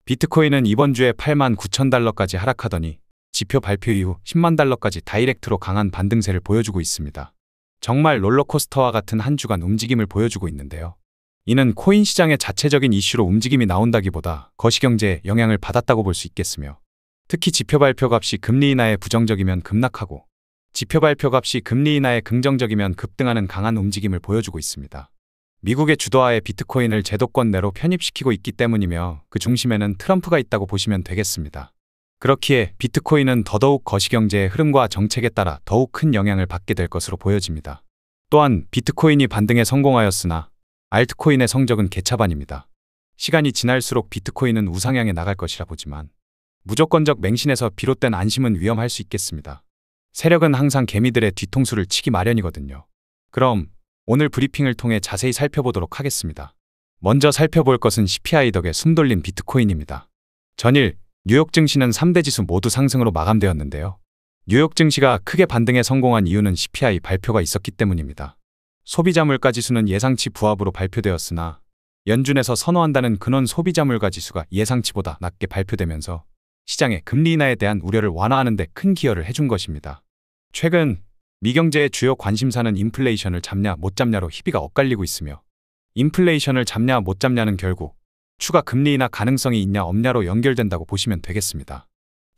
비트코인은 이번 주에 89,000달러까지 하락하더니 지표 발표 이후 10만 달러까지 다이렉트로 강한 반등세를 보여주고 있습니다. 정말 롤러코스터와 같은 한 주간 움직임을 보여주고 있는데요. 이는 코인 시장의 자체적인 이슈로 움직임이 나온다기보다 거시경제에 영향을 받았다고 볼 수 있겠으며, 특히 지표 발표 값이 금리 인하에 부정적이면 급락하고 지표 발표 값이 금리 인하에 긍정적이면 급등하는 강한 움직임을 보여주고 있습니다. 미국의 주도하에 비트코인을 제도권 내로 편입시키고 있기 때문이며 그 중심에는 트럼프가 있다고 보시면 되겠습니다. 그렇기에 비트코인은 더더욱 거시경제의 흐름과 정책에 따라 더욱 큰 영향을 받게 될 것으로 보여집니다. 또한 비트코인이 반등에 성공하였으나 알트코인의 성적은 개차반입니다. 시간이 지날수록 비트코인은 우상향에 나갈 것이라 보지만 무조건적 맹신에서 비롯된 안심은 위험할 수 있겠습니다. 세력은 항상 개미들의 뒤통수를 치기 마련이거든요. 그럼 오늘 브리핑을 통해 자세히 살펴보도록 하겠습니다. 먼저 살펴볼 것은 CPI 덕에 숨돌린 비트코인입니다. 전일 뉴욕 증시는 3대 지수 모두 상승으로 마감되었는데요. 뉴욕 증시가 크게 반등에 성공한 이유는 CPI 발표가 있었기 때문입니다. 소비자 물가 지수는 예상치 부합으로 발표되었으나 연준에서 선호한다는 근원 소비자 물가 지수가 예상치보다 낮게 발표되면서 시장의 금리 인하에 대한 우려를 완화하는 데 큰 기여를 해준 것입니다. 최근 미경제의 주요 관심사는 인플레이션을 잡냐 못 잡냐로 희비가 엇갈리고 있으며, 인플레이션을 잡냐 못 잡냐는 결국 추가 금리 인하 가능성이 있냐 없냐로 연결된다고 보시면 되겠습니다.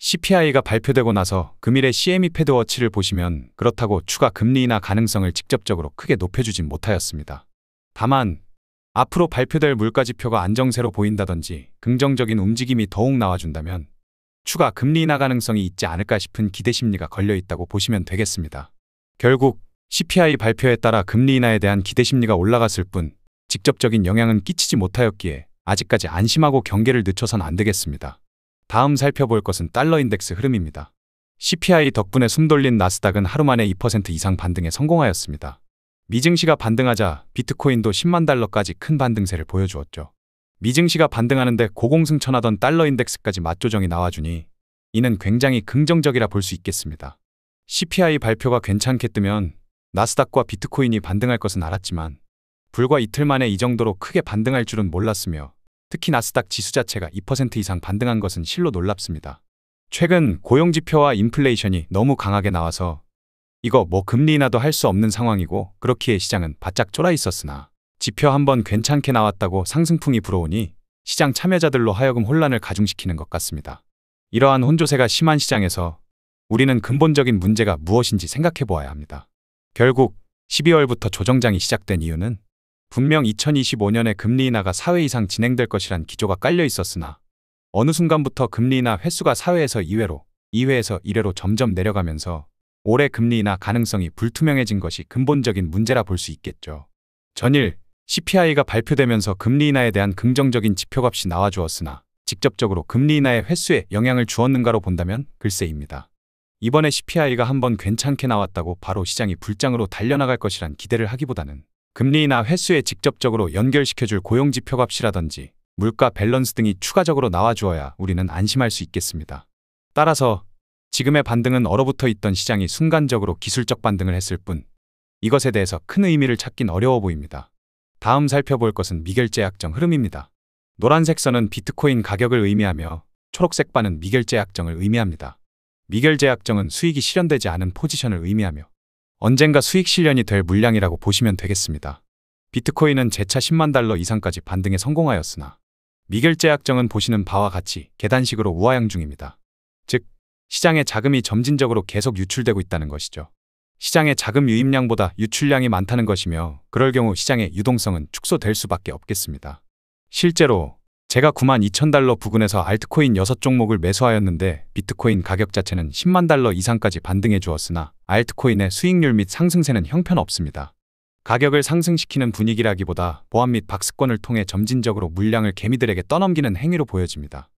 CPI가 발표되고 나서 금일의 CME 패드워치를 보시면 그렇다고 추가 금리 인하 가능성을 직접적으로 크게 높여주진 못하였습니다. 다만 앞으로 발표될 물가지표가 안정세로 보인다든지 긍정적인 움직임이 더욱 나와준다면 추가 금리 인하 가능성이 있지 않을까 싶은 기대심리가 걸려있다고 보시면 되겠습니다. 결국 CPI 발표에 따라 금리 인하에 대한 기대심리가 올라갔을 뿐 직접적인 영향은 끼치지 못하였기에 아직까지 안심하고 경계를 늦춰선 안 되겠습니다. 다음 살펴볼 것은 달러 인덱스 흐름입니다. CPI 덕분에 숨돌린 나스닥은 하루 만에 2% 이상 반등에 성공하였습니다. 미증시가 반등하자 비트코인도 10만 달러까지 큰 반등세를 보여주었죠. 미증시가 반등하는데 고공승천하던 달러 인덱스까지 맞조정이 나와주니 이는 굉장히 긍정적이라 볼 수 있겠습니다. CPI 발표가 괜찮게 뜨면 나스닥과 비트코인이 반등할 것은 알았지만 불과 이틀 만에 이 정도로 크게 반등할 줄은 몰랐으며, 특히 나스닥 지수 자체가 2% 이상 반등한 것은 실로 놀랍습니다. 최근 고용지표와 인플레이션이 너무 강하게 나와서 이거 뭐 금리 인하도 할 수 없는 상황이고, 그렇기에 시장은 바짝 쫄아 있었으나 지표 한번 괜찮게 나왔다고 상승풍이 불어오니 시장 참여자들로 하여금 혼란을 가중시키는 것 같습니다. 이러한 혼조세가 심한 시장에서 우리는 근본적인 문제가 무엇인지 생각해 보아야 합니다. 결국 12월부터 조정장이 시작된 이유는 분명 2025년에 금리 인하가 4회 이상 진행될 것이란 기조가 깔려 있었으나 어느 순간부터 금리 인하 횟수가 4회에서 2회로, 2회에서 1회로 점점 내려가면서 올해 금리 인하 가능성이 불투명해진 것이 근본적인 문제라 볼 수 있겠죠. 전일 CPI가 발표되면서 금리 인하에 대한 긍정적인 지표값이 나와주었으나 직접적으로 금리 인하의 횟수에 영향을 주었는가로 본다면 글쎄입니다. 이번에 CPI가 한번 괜찮게 나왔다고 바로 시장이 불장으로 달려나갈 것이란 기대를 하기보다는 금리 인하 횟수에 직접적으로 연결시켜줄 고용지표값이라든지 물가 밸런스 등이 추가적으로 나와주어야 우리는 안심할 수 있겠습니다. 따라서 지금의 반등은 얼어붙어 있던 시장이 순간적으로 기술적 반등을 했을 뿐 이것에 대해서 큰 의미를 찾긴 어려워 보입니다. 다음 살펴볼 것은 미결제 약정 흐름입니다. 노란색 선은 비트코인 가격을 의미하며 초록색 바는 미결제 약정을 의미합니다. 미결제 약정은 수익이 실현되지 않은 포지션을 의미하며 언젠가 수익 실현이 될 물량이라고 보시면 되겠습니다. 비트코인은 재차 10만 달러 이상까지 반등에 성공하였으나 미결제 약정은 보시는 바와 같이 계단식으로 우하향 중입니다. 즉, 시장에 자금이 점진적으로 계속 유출되고 있다는 것이죠. 시장의 자금 유입량보다 유출량이 많다는 것이며, 그럴 경우 시장의 유동성은 축소될 수밖에 없겠습니다. 실제로 제가 92,000달러 부근에서 알트코인 6종목을 매수하였는데 비트코인 가격 자체는 10만 달러 이상까지 반등해 주었으나 알트코인의 수익률 및 상승세는 형편없습니다. 가격을 상승시키는 분위기라기보다 보안 및 박스권을 통해 점진적으로 물량을 개미들에게 떠넘기는 행위로 보여집니다.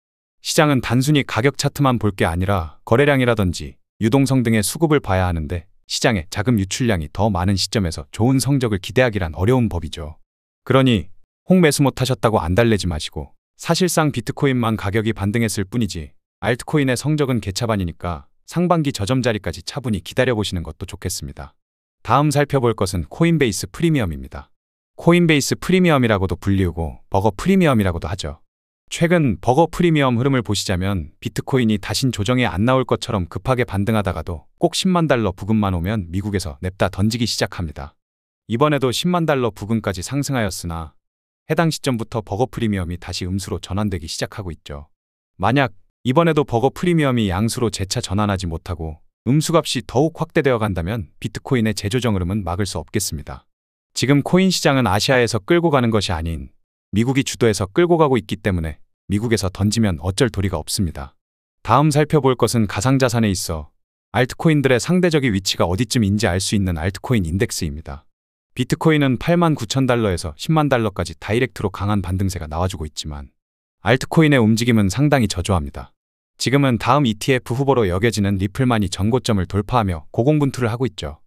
시장은 단순히 가격 차트만 볼 게 아니라 거래량이라든지 유동성 등의 수급을 봐야 하는데, 시장의 자금 유출량이 더 많은 시점에서 좋은 성적을 기대하기란 어려운 법이죠. 그러니 홍매수 못하셨다고 안달내지 마시고 사실상 비트코인만 가격이 반등했을 뿐이지 알트코인의 성적은 개차반이니까 상반기 저점 자리까지 차분히 기다려보시는 것도 좋겠습니다. 다음 살펴볼 것은 코인베이스 프리미엄입니다. 코인베이스 프리미엄이라고도 불리우고 버거 프리미엄이라고도 하죠. 최근 버거 프리미엄 흐름을 보시자면 비트코인이 다신 조정에 안 나올 것처럼 급하게 반등하다가도 꼭 10만 달러 부근만 오면 미국에서 냅다 던지기 시작합니다. 이번에도 10만 달러 부근까지 상승하였으나 해당 시점부터 버거 프리미엄이 다시 음수로 전환되기 시작하고 있죠. 만약 이번에도 버거 프리미엄이 양수로 재차 전환하지 못하고 음수값이 더욱 확대되어 간다면 비트코인의 재조정 흐름은 막을 수 없겠습니다. 지금 코인 시장은 아시아에서 끌고 가는 것이 아닌 미국이 주도해서 끌고 가고 있기 때문에 미국에서 던지면 어쩔 도리가 없습니다. 다음 살펴볼 것은 가상자산에 있어 알트코인들의 상대적인 위치가 어디쯤인지 알 수 있는 알트코인 인덱스입니다. 비트코인은 89,000달러에서 10만 달러까지 다이렉트로 강한 반등세가 나와주고 있지만 알트코인의 움직임은 상당히 저조합니다. 지금은 다음 ETF 후보로 여겨지는 리플만이 전고점을 돌파하며 고공분투를 하고 있죠.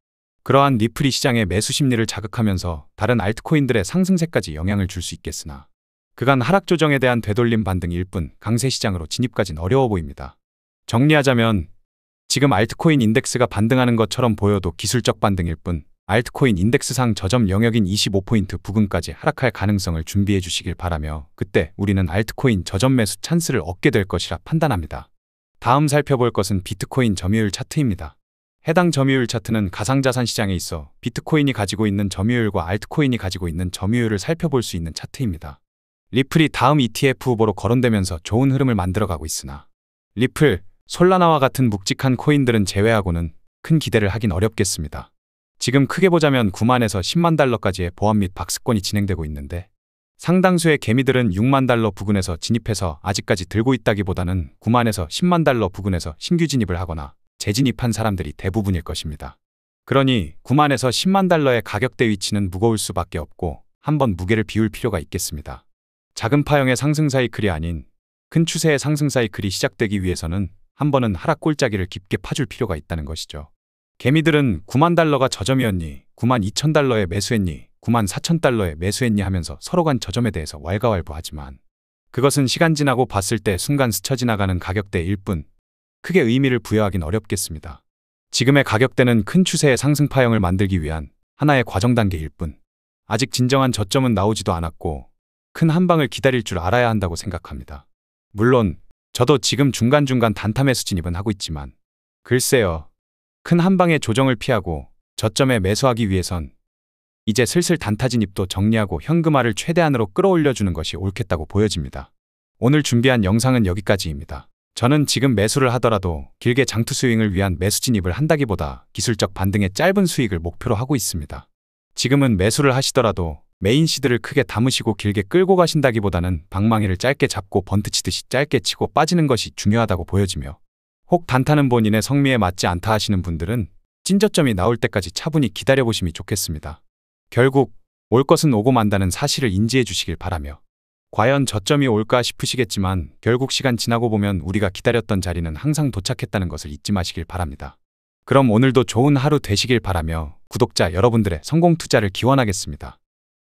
그러한 리플이 시장의 매수 심리를 자극하면서 다른 알트코인들의 상승세까지 영향을 줄 수 있겠으나 그간 하락 조정에 대한 되돌림 반등일 뿐 강세 시장으로 진입까진 어려워 보입니다. 정리하자면 지금 알트코인 인덱스가 반등하는 것처럼 보여도 기술적 반등일 뿐 알트코인 인덱스상 저점 영역인 25포인트 부근까지 하락할 가능성을 준비해 주시길 바라며 그때 우리는 알트코인 저점 매수 찬스를 얻게 될 것이라 판단합니다. 다음 살펴볼 것은 비트코인 점유율 차트입니다. 해당 점유율 차트는 가상자산 시장에 있어 비트코인이 가지고 있는 점유율과 알트코인이 가지고 있는 점유율을 살펴볼 수 있는 차트입니다. 리플이 다음 ETF 후보로 거론되면서 좋은 흐름을 만들어가고 있으나 리플, 솔라나와 같은 묵직한 코인들은 제외하고는 큰 기대를 하긴 어렵겠습니다. 지금 크게 보자면 9만에서 10만 달러까지의 보합 및 박스권이 진행되고 있는데 상당수의 개미들은 6만 달러 부근에서 진입해서 아직까지 들고 있다기보다는 9만에서 10만 달러 부근에서 신규 진입을 하거나 재진입한 사람들이 대부분일 것입니다. 그러니 9만에서 10만 달러의 가격대 위치는 무거울 수밖에 없고 한번 무게를 비울 필요가 있겠습니다. 작은 파형의 상승 사이클이 아닌 큰 추세의 상승 사이클이 시작되기 위해서는 한 번은 하락 골짜기를 깊게 파줄 필요가 있다는 것이죠. 개미들은 9만 달러가 저점이었니, 9만 2천 달러에 매수했니, 9만 4천 달러에 매수했니 하면서 서로 간 저점에 대해서 왈가왈부하지만 그것은 시간 지나고 봤을 때 순간 스쳐 지나가는 가격대일 뿐 크게 의미를 부여하긴 어렵겠습니다. 지금의 가격대는 큰 추세의 상승 파형을 만들기 위한 하나의 과정 단계일 뿐 아직 진정한 저점은 나오지도 않았고 큰 한방을 기다릴 줄 알아야 한다고 생각합니다. 물론 저도 지금 중간중간 단타 매수 진입은 하고 있지만 글쎄요. 큰 한방의 조정을 피하고 저점에 매수하기 위해선 이제 슬슬 단타 진입도 정리하고 현금화를 최대한으로 끌어올려주는 것이 옳겠다고 보여집니다. 오늘 준비한 영상은 여기까지입니다. 저는 지금 매수를 하더라도 길게 장투 스윙을 위한 매수 진입을 한다기보다 기술적 반등의 짧은 수익을 목표로 하고 있습니다. 지금은 매수를 하시더라도 메인 시드를 크게 담으시고 길게 끌고 가신다기보다는 방망이를 짧게 잡고 번트 치듯이 짧게 치고 빠지는 것이 중요하다고 보여지며 혹 단타는 본인의 성미에 맞지 않다 하시는 분들은 찐저점이 나올 때까지 차분히 기다려보심이 좋겠습니다. 결국 올 것은 오고 만다는 사실을 인지해 주시길 바라며 과연 저점이 올까 싶으시겠지만 결국 시간 지나고 보면 우리가 기다렸던 자리는 항상 도착했다는 것을 잊지 마시길 바랍니다. 그럼 오늘도 좋은 하루 되시길 바라며 구독자 여러분들의 성공 투자를 기원하겠습니다.